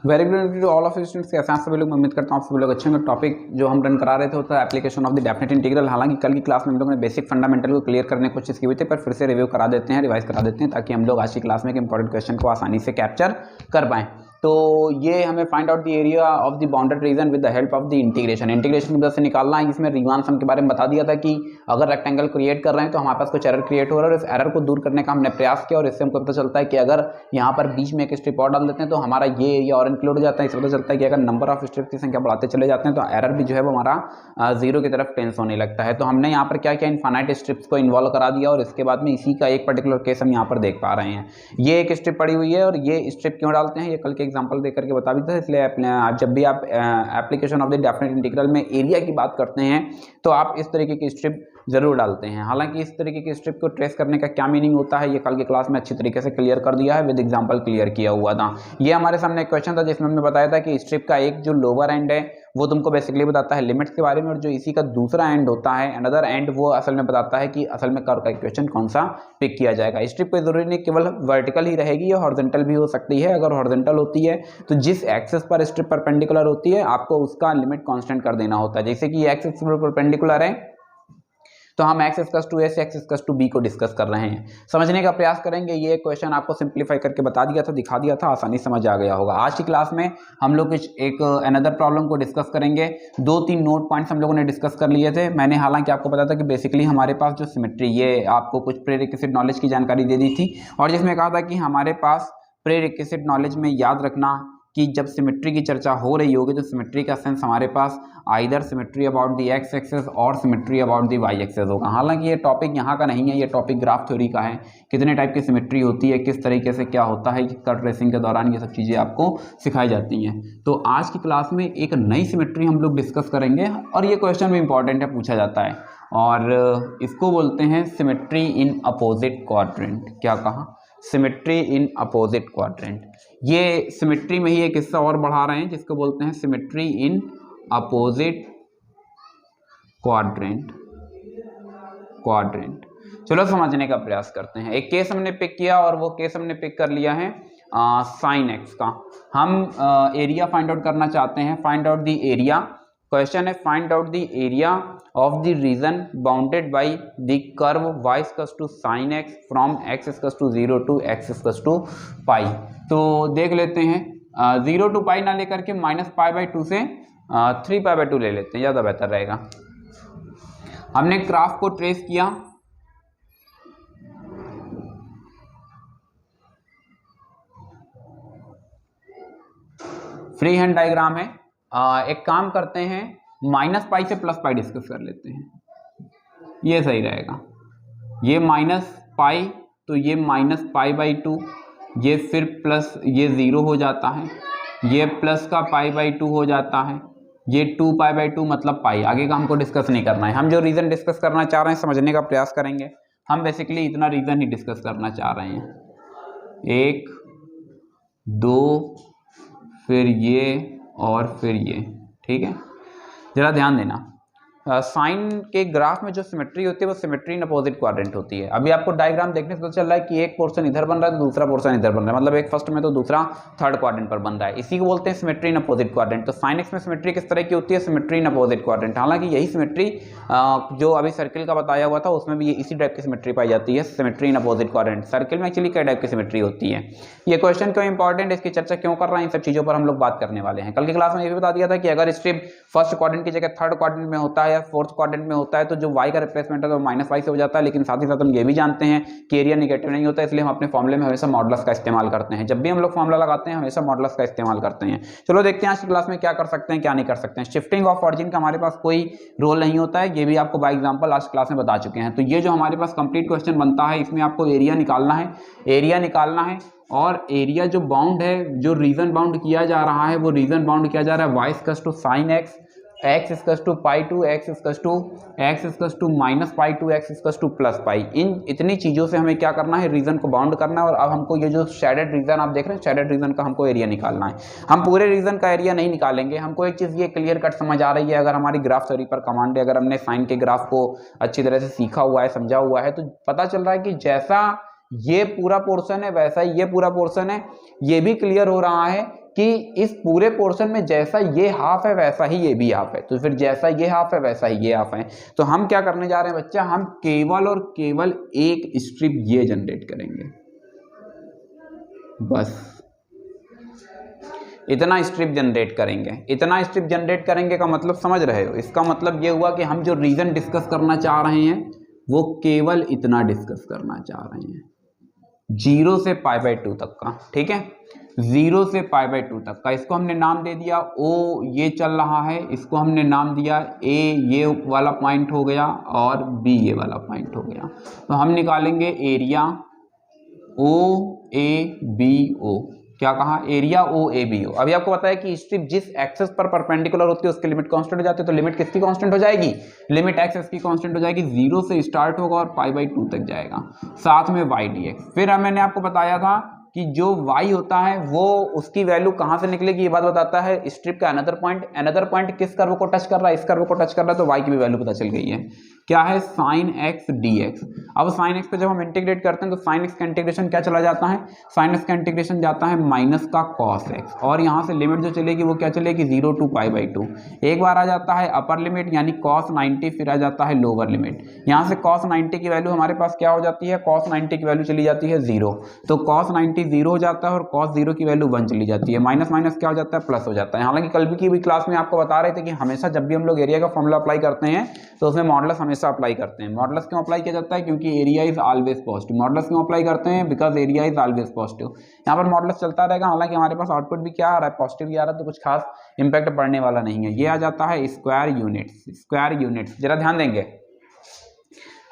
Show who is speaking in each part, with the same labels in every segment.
Speaker 1: Very good to all of students. कैसे हैं सभी लोग? मैं उम्मीद करता हूँ आप सभी लोग अच्छे होंगे। टॉपिक जो हम रन करा रहे थे होता है application of the definite integral. हालांकि कल की क्लास में हम लोगों ने बेसिक फंडामेंटल को क्लियर करने की कोशिश की हुई थी, पर फिर से रिव्यू करा देते हैं, रिवाइज करा देते हैं, ताकि हम लोग आज की क्लास में एक इंपॉर्टेंट क्वेश्चन को आसानी से कैप्चर कर पाएँ। तो ये हमें find out the area of the bounded reason with the help of the integration की मदद से निकालना है। इसमें रीमान सम के बारे में बता दिया था कि अगर रेक्टेंगल क्रिएट कर रहे हैं तो हमारे पास कुछ एरर क्रिएट हो रहा है, और इस एरर को दूर करने का हमने प्रयास किया। और इससे हमको पता चलता है कि अगर यहाँ पर बीच में एक स्ट्रिप और डाल देते हैं तो हमारा ये एरिया और इंक्लूड हो जाता है। इससे पता चलता है कि अगर नंबर ऑफ स्ट्रिप की संख्या बढ़ाते चले जाते हैं तो एरर भी जो है वो हमारा जीरो की तरफ टेंस होने लगता है। तो हमने यहाँ पर क्या किया, इनफाइनाइट स्ट्रिप्स को इन्वॉल्व करा दिया, और इसके बाद में इसी का एक पर्टिकुलर केस हम यहाँ पर देख पा रहे हैं। ये एक स्ट्रिप पड़ी हुई है, और ये स्ट्रिप क्यों डालते हैं ये कल के एग्जाम्पल देकर के बता भी था। इसलिए जब भी आप application of the definite integral में एरिया की बात करते हैं तो आप इस तरीके की स्ट्रिप जरूर डालते हैं। हालांकि इस तरीके की स्ट्रिप को ट्रेस करने का क्या मीनिंग होता है ये कल की क्लास में अच्छी तरीके से क्लियर कर दिया है, विद एग्जांपल क्लियर किया हुआ था। ये हमारे सामने एक क्वेश्चन था जिसमें हमने बताया था कि स्ट्रिप का एक जो लोअर एंड है वो तुमको बेसिकली बताता है लिमिट्स के बारे में, और जो इसी का दूसरा एंड होता है अनदर एंड, वो असल में बताता है कि असल में कर्व का इक्वेशन कौन सा पिक किया जाएगा। स्ट्रिप कोई जरूरी नहीं केवल वर्टिकल ही रहेगी, या हॉरिजॉन्टल भी हो सकती है। अगर हॉरिजॉन्टल होती है तो जिस एक्सिस पर स्ट्रिप परपेंडिकुलर होती है आपको उसका लिमिट कांस्टेंट कर देना होता है। जैसे कि एक्सिस पर परपेंडिकुलर है तो हम x = a से x = b को डिस्कस कर रहे हैं, समझने का प्रयास करेंगे। ये क्वेश्चन आपको सिंप्लीफाई करके बता दिया था, दिखा दिया था, आसानी समझ आ गया होगा। आज की क्लास में हम लोग कुछ एक अनदर प्रॉब्लम को डिस्कस करेंगे। 2-3 नोट पॉइंट्स हम लोगों ने डिस्कस कर लिए थे। मैंने हालांकि आपको पता था कि बेसिकली हमारे पास जो सिमेट्री, ये आपको कुछ प्रीरिक्विजिट नॉलेज की जानकारी दे दी थी, और जिसमें कहा था कि हमारे पास प्रीरिक्विजिट नॉलेज में याद रखना कि जब सिमेट्री की चर्चा हो रही होगी तो सिमेट्री का सेंस हमारे पास either symmetry about the X axis और symmetry about the Y axis होगा। हालांकि ये टॉपिक यहाँ का नहीं है, ये टॉपिक ग्राफ थ्योरी का है। कितने टाइप की सिमेट्री होती है, किस तरीके से क्या होता है, कट रेसिंग के दौरान ये सब चीज़ें आपको सिखाई जाती हैं। तो आज की क्लास में एक नई सिमेट्री हम लोग डिस्कस करेंगे, और ये क्वेश्चन भी इंपॉर्टेंट है, पूछा जाता है, और इसको बोलते हैं सिमेट्री इन अपोजिट क्वाड्रेंट। क्या कहा? Symmetry in opposite quadrant. ये सिमेट्री में ही एक हिस्सा और बढ़ा रहे हैं जिसको बोलते हैं सिमेट्री इन अपोजिट क्वाड्रेंट। चलो समझने का प्रयास करते हैं। एक केस हमने पिक किया, और वो केस हमने पिक कर लिया है साइन एक्स का। हम एरिया फाइंड आउट करना चाहते हैं। Find out the area, question है find out the area of the region bounded by the curve y = sin x from x = 0 to x = pi. तो देख लेते हैं 0 to पाई ना लेकर के -π/2 से 3π/2 ले लेते हैं, ज़्यादा बेहतर रहेगा। हमने ग्राफ को ट्रेस किया, फ्री हैंड डायग्राम है। एक काम करते हैं, -π से +π डिस्कस कर लेते हैं, ये सही रहेगा। ये -π तो ये -π/2, ये फिर प्लस, ये 0 हो जाता है, ये प्लस का π/2 हो जाता है, ये 2π/2 मतलब पाई। आगे का हमको डिस्कस नहीं करना है। हम जो रीज़न डिस्कस करना चाह रहे हैं समझने का प्रयास करेंगे। हम बेसिकली इतना रीज़न ही डिस्कस करना चाह रहे हैं, 1 2 फिर ये और फिर ये, ठीक है। जरा ध्यान देना, साइन के ग्राफ में जो सिमेट्री होती है वो सिमेट्री इन अपोजिट क्वाड्रेंट होती है। अभी आपको डायग्राम देखने से पता चल रहा है कि एक पोर्शन इधर बन रहा है तो दूसरा पोर्शन इधर बन रहा है, मतलब एक फर्स्ट में तो दूसरा थर्ड क्वाड्रेंट पर बन रहा है। इसी को बोलते हैं सिमेट्री इन अपोजिट क्वाड्रेंट। तो साइन एक्स में सिमेट्री किस तरह की होती है? Symmetry in opposite quadrant. हालांकि यही सिमेट्री जो अभी सर्किल का बताया हुआ था उसमें भी इसी टाइप की सिमेट्री पाई जाती है, symmetry in opposite quadrant. Circle में एक्चुअली कई टाइप की सिमेट्री होती है। ये क्वेश्चन क्यों इंपॉर्टेंट, इसकी चर्चा क्यों कर रहे हैं, इन सब चीज़ों पर हम लोग बात करने वाले हैं। कल की क्लास में ये भी बता दिया था कि अगर स्ट्रिप फर्स्ट क्वाड्रेंट की जगह थर्ड क्वाड्रेंट में होता है या फोर्थ क्वाड्रेंट में होता है तो जो y का रिप्लेसमेंट है तो -y से हो जाता है। लेकिन साथ ही साथ हम ये भी जानते हैं कि एरिया नेगेटिव नहीं होता, इसलिए हम अपने फॉर्मूले में हमेशा मॉडुलस का इस्तेमाल करते हैं। जब भी हम लोग फॉर्मूला लगाते हैं हमेशा मॉडुलस का इस्तेमाल करते हैं। चलो देखते हैं आज की क्लास में क्या कर सकते हैं क्या नहीं कर सकते हैं। शिफ्टिंग ऑफ ऑरिजिन का हमारे पास कोई रोल नहीं होता है, ये भी आपको बाय एग्जाम्पल आज क्लास में बता चुके हैं। तो ये जो हमारे पास कंप्लीट क्वेश्चन बनता है इसमें आपको एरिया निकालना है, और एरिया जो बाउंड है, जो रीजन बाउंड किया जा रहा है वो रीजन बाउंड किया जा रहा है y = sin x, x = π2, x = -π2, x + +π। इन इतनी चीज़ों से हमें क्या करना है, रीजन को बाउंड करना है। और अब हमको ये जो शेडेड रीजन आप देख रहे हैं, शेडेड रीजन का हमको एरिया निकालना है। हम पूरे रीजन का एरिया नहीं निकालेंगे, हमको एक चीज़ ये क्लियर कट समझ आ रही है, अगर हमारी ग्राफ थ्योरी पर कमांड है, अगर हमने साइन के ग्राफ को अच्छी तरह से सीखा हुआ है, समझा हुआ है, तो पता चल रहा है कि जैसा ये पूरा पोर्शन है वैसा ही ये पूरा पोर्शन है। ये भी क्लियर हो रहा है कि इस पूरे पोर्शन में जैसा ये हाफ है वैसा ही ये भी हाफ है, तो फिर जैसा ये हाफ है वैसा ही ये हाफ है। तो हम क्या करने जा रहे हैं बच्चा, हम केवल और केवल एक स्ट्रिप ये जनरेट करेंगे, बस इतना स्ट्रिप जनरेट करेंगे। इतना स्ट्रिप जनरेट करेंगे का मतलब समझ रहे हो, इसका मतलब ये हुआ कि हम जो रीजन डिस्कस करना चाह रहे हैं वो केवल इतना डिस्कस करना चाह रहे हैं, 0 से π/2 तक का, ठीक है, 0 से π/2 तक का। इसको हमने नाम दे दिया O, ये चल रहा है, इसको हमने नाम दिया A, ये वाला पॉइंट हो गया, और B ये वाला पॉइंट हो गया। तो हम निकालेंगे एरिया OABO, क्या कहा, एरिया OABO। अभी आपको पता है कि स्ट्रिप जिस एक्सेस पर परपेंडिकुलर होती है उसकी लिमिट कांस्टेंट हो जाती है, तो लिमिट किसकी कांस्टेंट हो जाएगी, लिमिट एक्सेस की कांस्टेंट हो जाएगी, 0 से स्टार्ट होगा और π/2 तक जाएगा, साथ में y dx। फिर मैंने आपको बताया था कि जो y होता है वो उसकी वैल्यू कहां से निकलेगी, ये बात बताता है स्ट्रिप का अनदर पॉइंट किस कर्व को टच कर रहा है, इस कर्व को टच कर रहा है, तो y की भी वैल्यू पता चल गई है, क्या है, sin x dx। अब sin x पे जब हम इंटीग्रेट करते हैं तो sin x का इंटीग्रेशन क्या चला जाता है, sin x का इंटीग्रेशन जाता है माइनस का cos x, और यहाँ से लिमिट जो चलेगी वो क्या चलेगी, 0 to π/2। एक बार आ जाता है अपर लिमिट यानी cos 90, फिर आ जाता है लोअर लिमिट, यहाँ से cos 90 की वैल्यू हमारे पास क्या हो जाती है, cos 90 की वैल्यू चली जाती है 0, तो cos 90 0 हो जाता है और cos 0 की वैल्यू 1 चली जाती है, माइनस माइनस क्या हो जाता है, प्लस हो जाता है। हालांकि कल की भी क्लास में आपको बता रहे थे कि हमेशा जब भी हम लोग एरिया का फॉर्मूला अप्लाई करते हैं तो उसमें मॉडुलस हमेशा अप्लाई करते हैं। मॉडुलस क्यों अप्लाई किया जाता है, क्योंकि area is always positive. Modulus क्यों अप्लाई करते हैं, because area is always positive. यहाँ पर मॉडुलस चलता रहेगा, हालांकि हमारे पास आउटपुट भी क्या आ रहा है, पॉजिटिव ही आ रहा है, तो कुछ खास इंपैक्ट पड़ने वाला नहीं है। ये आ जाता है स्क्वायर यूनिट्स। जरा ध्यान देंगे,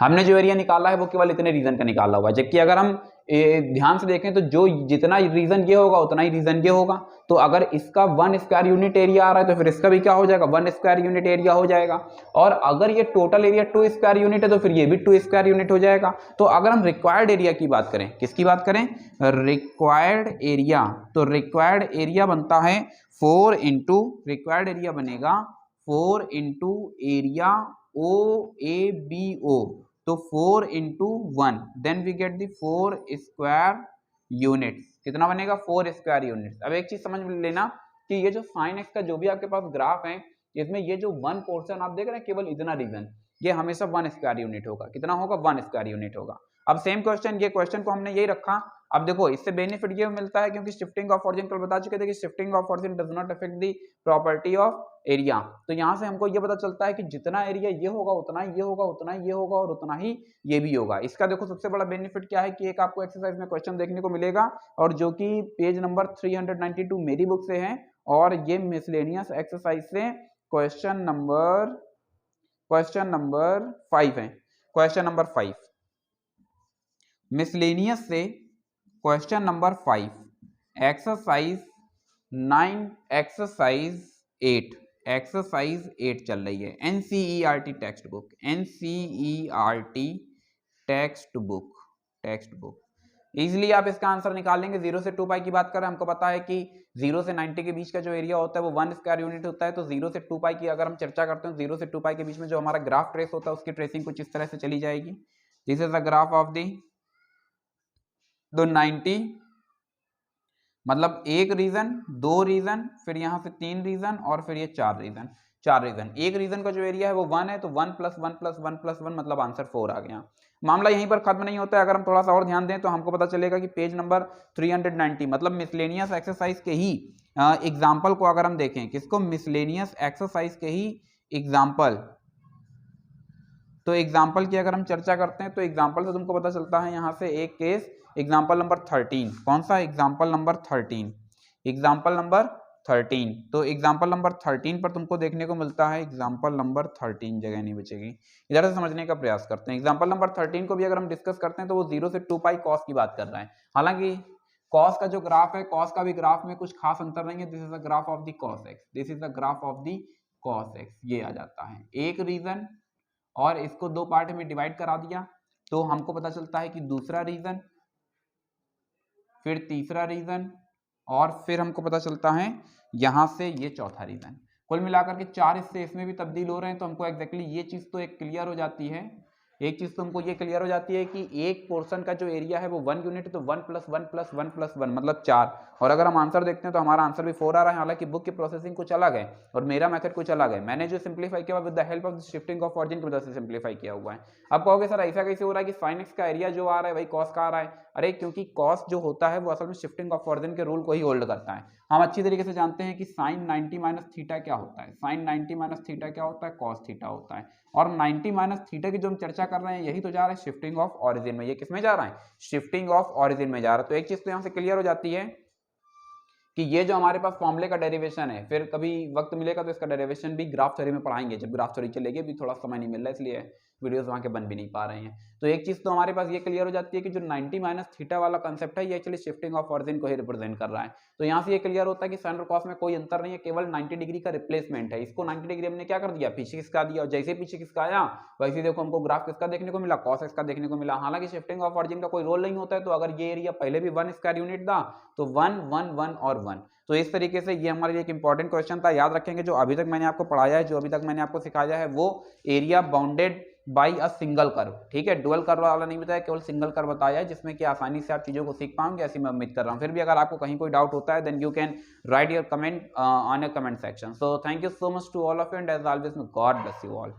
Speaker 1: हमने जो एरिया निकाला है वो केवल इतने रीजन का निकाला हुआ है, जबकि अगर हम ध्यान से देखें तो जो जितना रीजन ये होगा उतना ही रीजन ये होगा। तो अगर इसका 1 स्क्वायर यूनिट एरिया आ रहा है तो फिर इसका भी क्या हो जाएगा, 1 स्क्वायर यूनिट एरिया हो जाएगा। और अगर ये टोटल एरिया 2 स्क्वायर यूनिट है तो फिर ये भी 2 स्क्वायर यूनिट हो जाएगा। तो अगर हम रिक्वायर्ड एरिया की बात करें, किसकी बात करें, रिक्वायर्ड एरिया, तो रिक्वायर्ड एरिया बनता है 4 इंटू, रिक्वायर्ड एरिया बनेगा 4 इंटू एरिया OABO, तो 4 into 1, then we get the 4 square units. कितना बनेगा, 4 स्क्वायर यूनिट्स। अब एक चीज समझ लेना कि ये जो sin x का जो भी आपके पास ग्राफ है, इसमें ये जो 1 पोर्शन आप देख रहे हैं केवल इतना रीजन, ये हमेशा 1 स्क्वायर यूनिट होगा। कितना होगा, 1 स्क्वायर यूनिट होगा। अब सेम क्वेश्चन, ये क्वेश्चन को हमने यही रखा। अब देखो इससे बेनिफिट ये मिलता है क्योंकि शिफ्टिंग ऑफ ऑरिजिन कल बता चुके थे कि shifting of origin does not affect the property of area. तो यहाँ से हमको ये पता चलता है कि जितना एरिया ये होगा उतना ही ये होगा, उतना ही ये होगा और उतना ही ये भी होगा। इसका देखो सबसे बड़ा बेनिफिट क्या है कि एक आपको एक्सरसाइज में क्वेश्चन देखने को मिलेगा, और जो कि पेज नंबर 392 मेरी बुक से है, और ये मिसलेनियस एक्सरसाइज से क्वेश्चन नंबर 5 है। क्वेश्चन नंबर 5 मिसलेनियस से क्वेश्चन नंबर 5, एक्सरसाइज 8 चल रही है, NCERT text book, NCERT text book. Easily आप इसका आंसर निकाल लेंगे। 0 से 2 पाई की बात करें, हमको पता है कि 0 से 90 के बीच का जो एरिया होता है वो 1 स्क्वायर यूनिट होता है। तो 0 से 2 पाई की अगर हम चर्चा करते हैं, 0 से 2 पाई के बीच में जो हमारा ग्राफ ट्रेस होता है उसकी ट्रेसिंग कुछ इस तरह से चली जाएगी। This is the graph of the 90, मतलब एक रीजन, 2 रीजन, फिर यहाँ से 3 रीजन और फिर ये 4 रीजन। एक रीजन का जो एरिया है वो 1 है, तो 1 + 1 + 1 + 1 मतलब आंसर 4 आ गया। मामला यहीं पर खत्म नहीं होता है। अगर हम थोड़ा सा और ध्यान दें तो हमको पता चलेगा कि पेज नंबर 390, मतलब मिसलेनियस एक्सरसाइज के ही एग्जाम्पल को अगर हम देखें, किसको, मिसलेनियस एक्सरसाइज के ही एग्जाम्पल, तो एग्जाम्पल की अगर हम चर्चा करते हैं तो एग्जाम्पल से तुमको पता चलता है यहाँ से एक केस, एग्जाम्पल नंबर 13। कौन सा, एग्जाम्पल नंबर 13, तो एग्जाम्पल नंबर 13 पर तुमको देखने को मिलता है, एग्जाम्पल नंबर 13 जगह नहीं बचेगी, इधर से समझने का प्रयास करते हैं। एग्जाम्पल नंबर 13 को भी अगर हम डिस्कस करते हैं तो वो 0 से 2 पाई कॉस की बात कर रहा है। हालांकि कॉस का जो ग्राफ है, कॉस का भी ग्राफ में कुछ खास अंतर नहीं है। This is the graph of the cos x, this is the graph of the cos x, ये आ जाता है। एक रीजन और इसको 2 पार्ट में डिवाइड करा दिया तो हमको पता चलता है कि दूसरा रीजन, फिर तीसरा रीजन, और फिर हमको पता चलता है यहां से ये चौथा रीजन। कुल मिलाकर के 4 हिस्से इसमें भी तब्दील हो रहे हैं। तो हमको एग्जैक्टली ये चीज तो एक क्लियर हो जाती है, एक चीज तो हमको ये क्लियर हो जाती है कि एक पोर्शन का जो एरिया है वो 1 यूनिट, तो 1 + 1 + 1 + 1 मतलब 4, और अगर हम आंसर देखते हैं तो हमारा आंसर भी 4 आ रहा है, हालांकि बुक की प्रोसेसिंग कुछ अलग है और मेरा मेथड कुछ अलग है। मैंने जो सिंप्लीफाई किया with the help of shifting of origin की वजह से सिंप्लीफाई किया हुआ है। अब कहोगे सर ऐसा कैसे हो रहा है कि sin x का एरिया जो आ रहा है वही cos का आ रहा है? अरे क्योंकि cos जो होता है वो असल में शिफ्टिंग ऑफ ऑरिजिन के रूल को ही होल्ड करता है। हम अच्छी तरीके से जानते हैं कि sin 90 माइनस थीटा क्या होता है, sin 90 माइनस थीटा क्या होता है, cos थीटा होता है। और 90 माइनस थीटा की जो हम चर्चा कर रहे हैं यही तो जा रहा है शिफ्टिंग ऑफ ऑरिजिन में। ये किस में जा रहा है? शिफ्टिंग ऑफ ऑरिजिन में जा रहा है। तो एक चीज तो यहाँ से क्लियर हो जाती है कि ये जो हमारे पास फॉर्मूले का डेरिवेशन है, फिर कभी वक्त मिलेगा तो इसका डेरिवेशन भी ग्राफ थ्योरी में पढ़ाएंगे, जब ग्राफ थ्योरी चलेगी। अभी थोड़ा समय नहीं मिल रहा है इसलिए वीडियोस वहाँ के बन भी नहीं पा रहे हैं। तो एक चीज तो हमारे पास ये क्लियर हो जाती है कि जो 90 माइनस थीटा वाला कंसेप्ट है ये एक्चुअली शिफ्टिंग ऑफ ऑरिजिन को ही रिप्रेजेंट कर रहा है। तो यहाँ से ये क्लियर होता है कि साइन और कॉस में कोई अंतर नहीं है, केवल 90 डिग्री का रिप्लेसमेंट है। इसको 90 डिग्री हमने क्या कर दिया, पीछे खिसका दिया, और जैसे पीछे खिसका आया वैसे देखो हमको ग्राफ किसका देखने को मिला, कॉस एक्स का देखने को मिला। हालांकि शिफ्टिंग ऑफ ऑरिजिन का कोई रोल नहीं होता है, तो अगर ये एरिया पहले भी 1 स्क्वायर यूनिट था तो 1 1 1 और 1। तो इस तरीके से ये हमारे लिए एक इंपॉर्टेंट क्वेश्चन था। याद रखेंगे जो अभी तक मैंने आपको पढ़ाया है, जो अभी तक मैंने आपको सिखाया है वो area bounded by a single curve, ठीक है। डुअल कर्व वाला नहीं बताया, केवल सिंगल कर्व बताया है, जिसमें कि आसानी से आप चीजों को सीख पाओगे, ऐसी मैं उम्मीद कर रहा हूँ। फिर भी अगर आपको कहीं कोई डाउट होता है then you can write your comment on your comment section. So thank you so much to all of you and as always God bless you all.